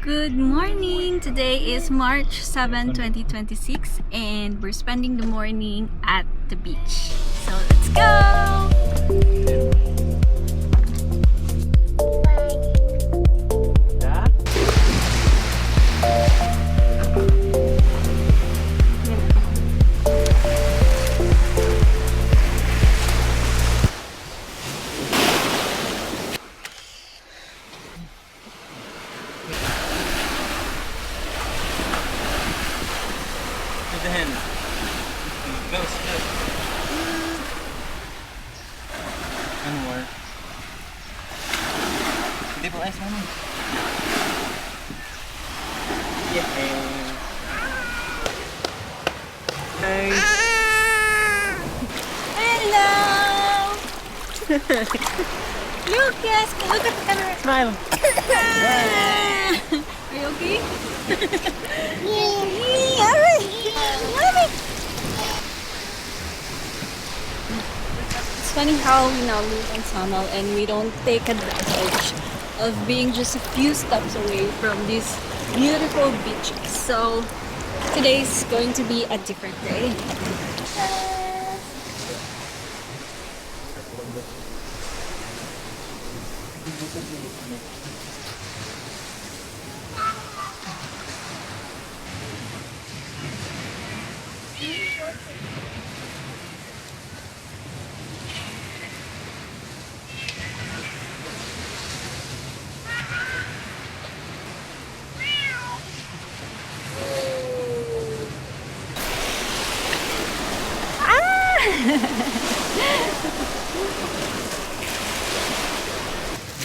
Good morning! Today is March 7, 2026 and we're spending the morning at the beach. So let's go! The hand. Go, sit. One more. Hindi po ice naman. Yeah. Hi. Hello! Lucas! Look at the camera! Smile. Are you okay? It's funny how we now live in Samal and we don't take advantage of being just a few steps away from these beautiful beaches. So today's going to be a different day.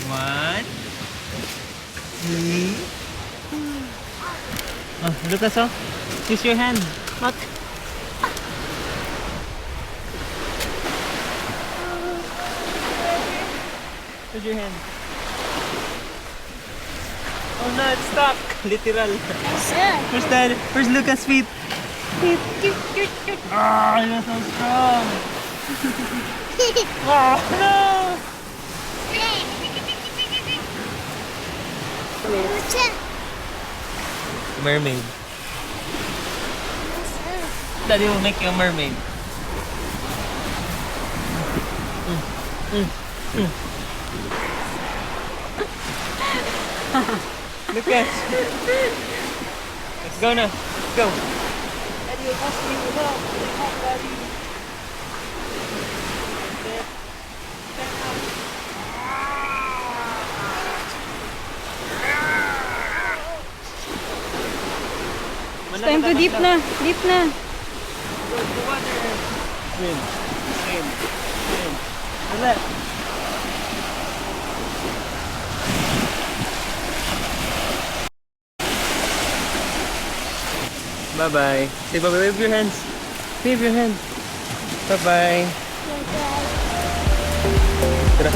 One. Two. Oh, Lucas, oh. Use your hand. What? Use your hand. Oh no, it's stuck. Literal. Where's Lucas' feet? Ah, you're so strong. Oh no! Mermaid. Daddy will make you a mermaid. Lucas. Let's go now. Let's go. Daddy will ask me for help. Help, Daddy. It's time to dip na. Dip na. Go to the water. Swim. Swim. Swim. Relax. Bye-bye. Say bye-bye. Wave your hands. Wave your hands. Bye-bye. Tara.